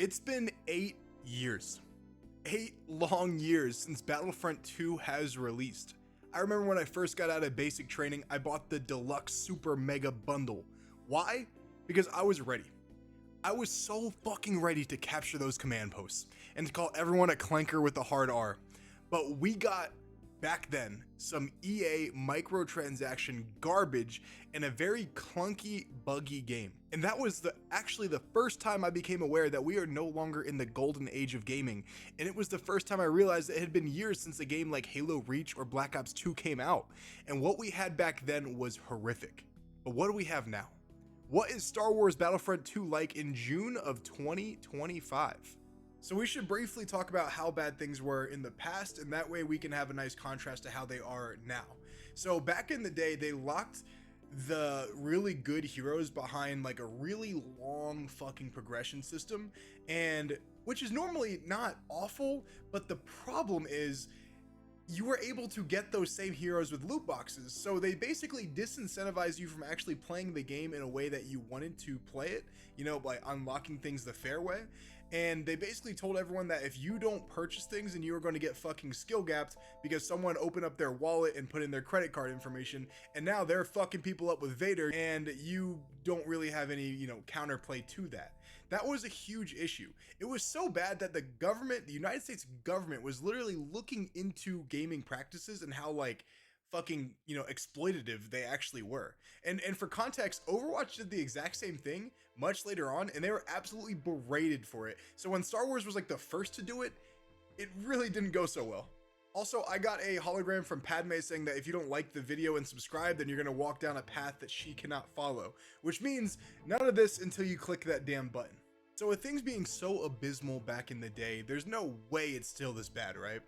It's been 8 years. 8 long years since Battlefront 2 has released. I remember when I first got out of basic training, I bought the deluxe super mega bundle. Why? Because I was ready. I was so fucking ready to capture those command posts and to call everyone a clanker with a hard R. But we got, back then, some EA microtransaction garbage and a very clunky, buggy game. And that was actually the first time I became aware that we are no longer in the golden age of gaming. And it was the first time I realized it had been years since a game like Halo Reach or Black Ops 2 came out. And what we had back then was horrific. But what do we have now? What is Star Wars Battlefront 2 like in June of 2025? So we should briefly talk about how bad things were in the past, and that way we can have a nice contrast to how they are now. So back in the day, they locked the really good heroes behind like a really long fucking progression system, and which is normally not awful, but the problem is you were able to get those same heroes with loot boxes. So they basically disincentivize you from actually playing the game in a way that you wanted to play it, you know, by unlocking things the fair way. And they basically told everyone that if you don't purchase things, then you are going to get fucking skill gapped because someone opened up their wallet and put in their credit card information, and now they're fucking people up with Vader, and you don't really have any, you know, counterplay to that. That was a huge issue. It was so bad that the government, the United States government, was literally looking into gaming practices and how like fucking, you know, exploitative they actually were. And for context, Overwatch did the exact same thing much later on, and they were absolutely berated for it. So when Star Wars was like the first to do it, it really didn't go so well. Also, I got a hologram from Padme saying that if you don't like the video and subscribe, then you're gonna walk down a path that she cannot follow, which means none of this until you click that damn button. So with things being so abysmal back in the day, there's no way it's still this bad, right?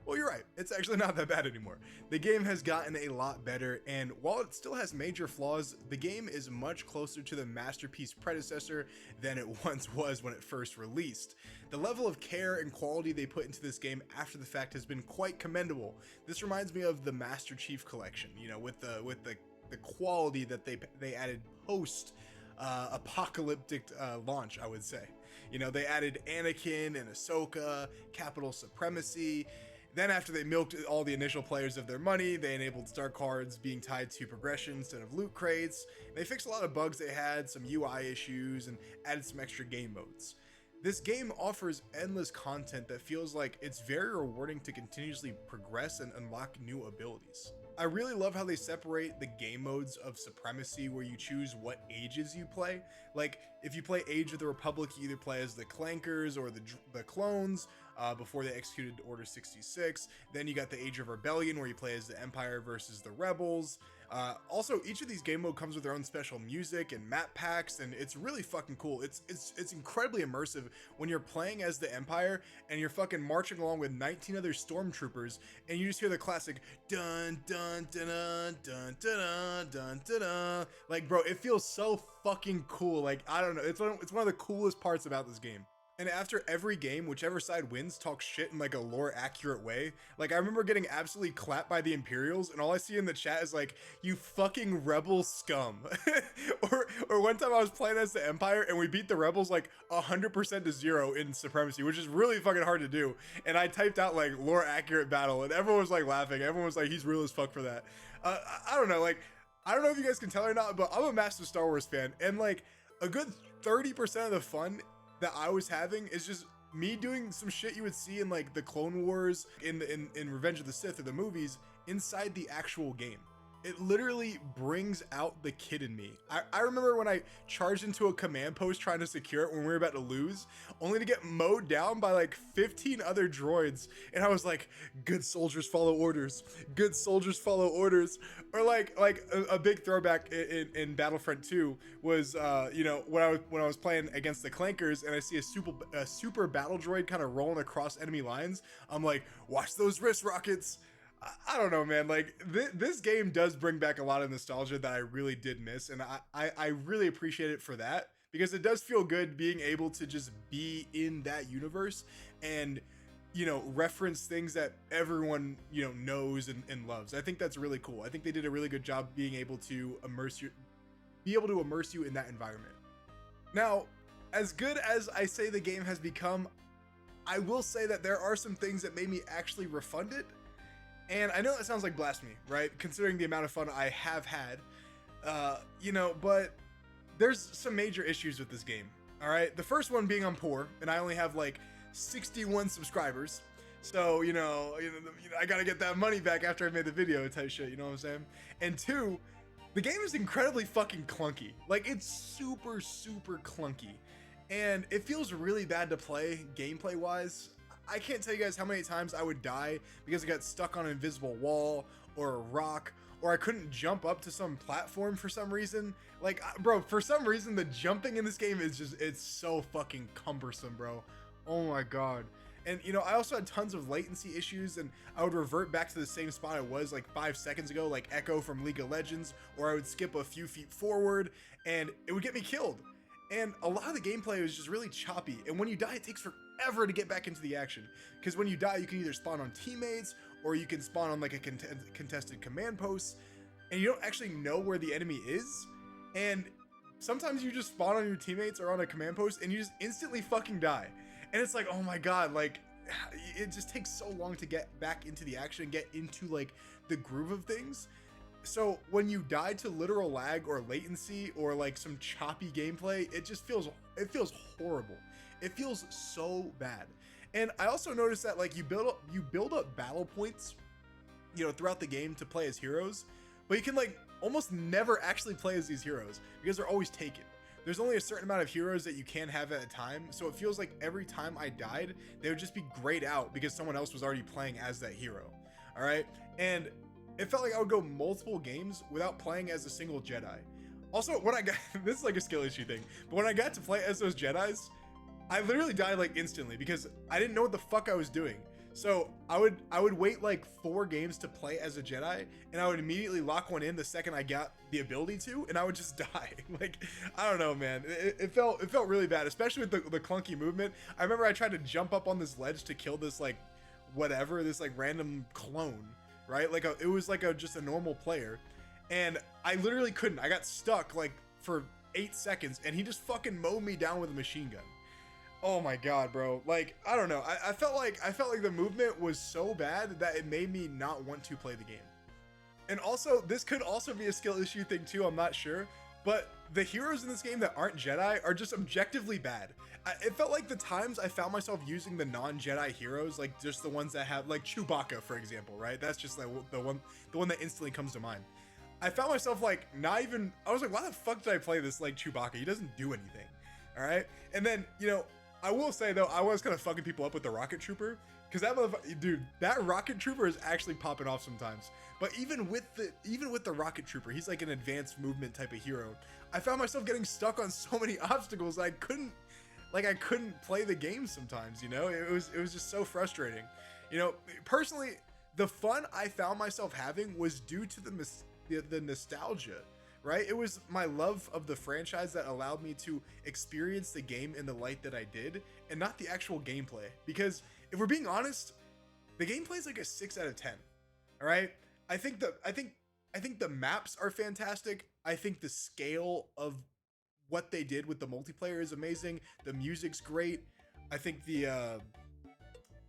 Well, you're right. It's actually not that bad anymore. The game has gotten a lot better, and while it still has major flaws, the game is much closer to the masterpiece predecessor than it once was when it first released. The level of care and quality they put into this game after the fact has been quite commendable. This reminds me of the Master Chief Collection, you know, with the quality that they added post apocalyptic launch, I would say. You know, they added Anakin and Ahsoka, capital supremacy. Then after they milked all the initial players of their money, they enabled star cards being tied to progression instead of loot crates. They fixed a lot of bugs they had, some UI issues, and added some extra game modes. This game offers endless content that feels like it's very rewarding to continuously progress and unlock new abilities. I really love how they separate the game modes of Supremacy, where you choose what ages you play. Like, if you play Age of the Republic, you either play as the Clankers or the Clones before they executed Order 66. Then you got the Age of Rebellion, where you play as the Empire versus the Rebels. Also, each of these game mode comes with their own special music and map packs, and it's really fucking cool. It's incredibly immersive when you're playing as the Empire and you're fucking marching along with 19 other stormtroopers, and you just hear the classic dun dun dun dun dun dun dun dun dun. Like, bro, it feels so fucking cool. Like, I don't know, it's one of the coolest parts about this game. And after every game, whichever side wins talks shit in like a lore accurate way. Like, I remember getting absolutely clapped by the Imperials, and all I see in the chat is like, you fucking rebel scum. or one time I was playing as the Empire and we beat the Rebels like 100% to 0 in Supremacy, which is really fucking hard to do. And I typed out like lore accurate battle, and everyone was like laughing. Everyone was like, he's real as fuck for that. I don't know, like, I don't know if you guys can tell or not, but I'm a massive Star Wars fan, and like a good 30% of the fun that I was having is just me doing some shit you would see in like the Clone Wars, in Revenge of the Sith or the movies, inside the actual game. It literally brings out the kid in me. I remember when I charged into a command post trying to secure it when we were about to lose, only to get mowed down by like 15 other droids, and I was like, good soldiers follow orders, good soldiers follow orders. Or like a big throwback in Battlefront 2 was you know, when I was playing against the Clankers and I see a super battle droid kind of rolling across enemy lines, I'm like, watch those wrist rockets. I don't know, man. Like, this game does bring back a lot of nostalgia that I really did miss, and I really appreciate it for that, because it does feel good being able to just be in that universe and, you know, reference things that everyone, you know, knows and loves. I think that's really cool. I think they did a really good job being able to immerse you in that environment. Now, as good as I say the game has become, I will say that there are some things that made me actually refund it. And I know that sounds like blasphemy, right? Considering the amount of fun I have had, you know, but there's some major issues with this game. All right. The first one being I'm poor and I only have like 61 subscribers. So, I got to get that money back after I made the video type shit. You know what I'm saying? And two, the game is incredibly fucking clunky. Like, it's super, super clunky. And it feels really bad to play gameplay wise. I can't tell you guys how many times I would die because I got stuck on an invisible wall or a rock, or I couldn't jump up to some platform for some reason. Like, bro, for some reason, the jumping in this game is just, it's so fucking cumbersome, bro. Oh my God. And, I also had tons of latency issues, and I would revert back to the same spot I was like 5 seconds ago, like Echo from League of Legends, or I would skip a few feet forward and it would get me killed. And a lot of the gameplay was just really choppy. And when you die, it takes forever to get back into the action. Because when you die, you can either spawn on teammates, or you can spawn on like a contested command post, and you don't actually know where the enemy is. And sometimes you just spawn on your teammates or on a command post and you just instantly fucking die. And it's like, oh my God, like, it just takes so long to get back into the action and get into like the groove of things. So when you die to literal lag or latency or like some choppy gameplay, it feels horrible. It feels so bad. And I also noticed that like you build up battle points, throughout the game to play as heroes, but you can like almost never actually play as these heroes because they're always taken. There's only a certain amount of heroes that you can have at a time, so it feels like every time I died, they would just be grayed out because someone else was already playing as that hero. All right, and it felt like I would go multiple games without playing as a single Jedi. Also, when I got this is like a skill issue thing, but when I got to play as those Jedis, I literally died like instantly because I didn't know what the fuck I was doing. So I would wait like 4 games to play as a Jedi, and I would immediately lock one in the second I got the ability to, and I would just die. Like, I don't know, man. It felt really bad, especially with the clunky movement. I remember I tried to jump up on this ledge to kill this like whatever, this like random clone, right? Like it was like just a normal player, and I literally couldn't. I got stuck like for 8 seconds, and he just fucking mowed me down with a machine gun. Oh my God, bro. Like, I don't know. I felt like the movement was so bad that it made me not want to play the game. And also, this could also be a skill issue thing too, I'm not sure. But the heroes in this game that aren't Jedi are just objectively bad. It felt like the times I found myself using the non-Jedi heroes, like just the ones that have, like Chewbacca, for example, right? That's just like the one that instantly comes to mind. I found myself like I was like, why the fuck did I play this like Chewbacca? He doesn't do anything. All right. And then, I will say though, I was kind of fucking people up with the rocket trooper, because that rocket trooper is actually popping off sometimes. But even with the rocket trooper, he's like an advanced movement type of hero. I found myself getting stuck on so many obstacles I couldn't play the game sometimes. It was just so frustrating. Personally, the fun I found myself having was due to the nostalgia. Right? It was my love of the franchise that allowed me to experience the game in the light that I did, and not the actual gameplay. Because if we're being honest, the gameplay is like a 6 out of 10. All right? I think the maps are fantastic. I think the scale of what they did with the multiplayer is amazing. The music's great. I think the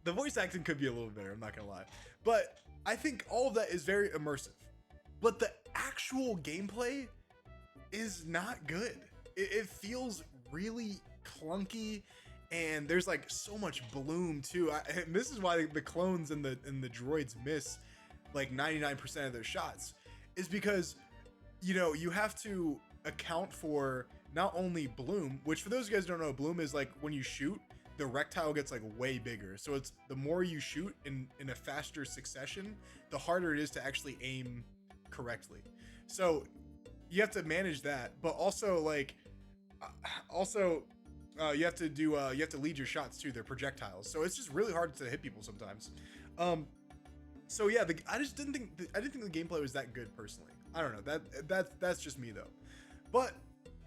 voice acting could be a little better, I'm not gonna lie. But I think all of that is very immersive. But the actual gameplay is not good. It feels really clunky, and there's like so much bloom too. And this is why the clones and the droids miss like 99% of their shots, is because you have to account for not only bloom, which for those of you guys who don't know, bloom is like when you shoot, the rectile gets like way bigger. So it's the more you shoot in a faster succession, the harder it is to actually aim correctly. So you have to manage that, but also like you have to lead your shots too. They're projectiles, so it's just really hard to hit people sometimes. So yeah, I didn't think the gameplay was that good personally. I don't know, that's just me though. But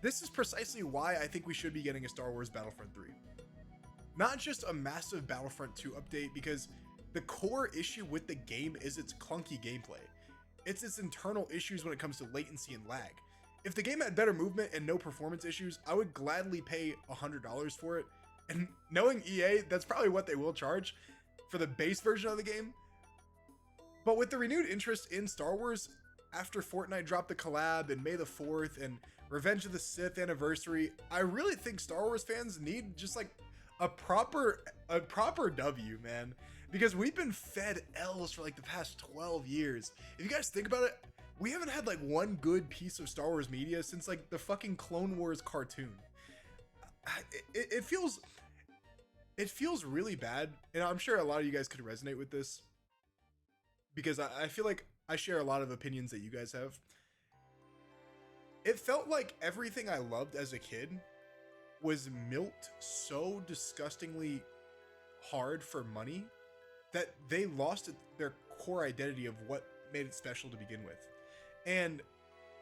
this is precisely why I think we should be getting a Star Wars Battlefront 3. Not just a massive Battlefront 2 update, because the core issue with the game is its clunky gameplay. It's its internal issues when it comes to latency and lag. if the game had better movement and no performance issues, I would gladly pay $100 for it. And knowing EA, that's probably what they will charge for the base version of the game. But with the renewed interest in Star Wars, after Fortnite dropped the collab and May the 4th and Revenge of the Sith anniversary, I really think Star Wars fans need just like a proper W, man. Because we've been fed L's for like the past 12 years. If you guys think about it, we haven't had like one good piece of Star Wars media since like the fucking Clone Wars cartoon. It feels really bad, and I'm sure a lot of you guys could resonate with this because I feel like I share a lot of opinions that you guys have. It felt like everything I loved as a kid was milked so disgustingly hard for money that they lost their core identity of what made it special to begin with. And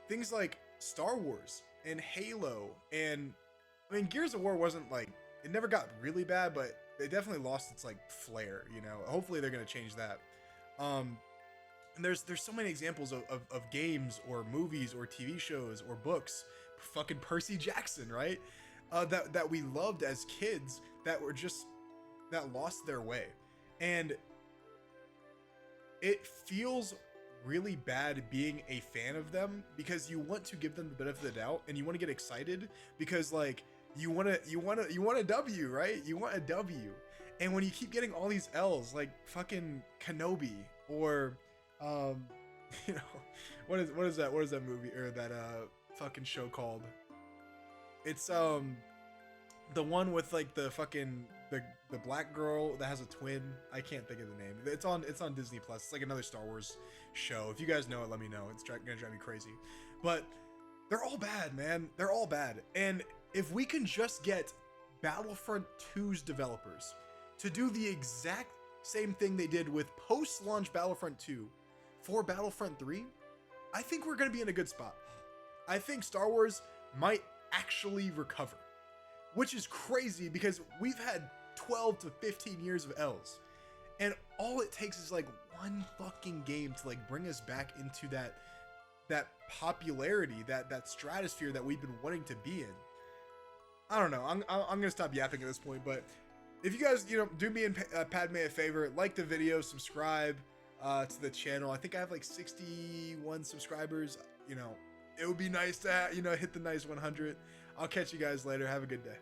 things like Star Wars and Halo, and I mean, Gears of War wasn't like, it never got really bad, but they definitely lost its like flair, you know. Hopefully they're gonna change that. And there's so many examples of games or movies or TV shows or books, fucking Percy Jackson, right? That we loved as kids that lost their way. And it feels really bad being a fan of them because you want to give them the benefit of the doubt and you want to get excited because like you want a W, right? You want a W. And when you keep getting all these L's like fucking Kenobi or you know, what is that movie or that fucking show called? It's the one with like the fucking the black girl that has a twin. I can't think of the name. It's on Disney Plus. It's like another Star Wars show. If you guys know it, let me know. It's gonna drive me crazy. But they're all bad, man. They're all bad. And if we can just get Battlefront 2's developers to do the exact same thing they did with post-launch Battlefront 2 for Battlefront 3, I think we're gonna be in a good spot. I think Star Wars might actually recover, which is crazy because we've had 12 to 15 years of L's, and all it takes is like one fucking game to like bring us back into that popularity, that stratosphere that we've been wanting to be in. I don't know. I'm gonna stop yapping at this point, but if you guys, you know, do me and Padme a favor, like the video, subscribe to the channel. I think I have like 61 subscribers. You know, it would be nice to, you know, hit the nice 100. I'll catch you guys later. Have a good day.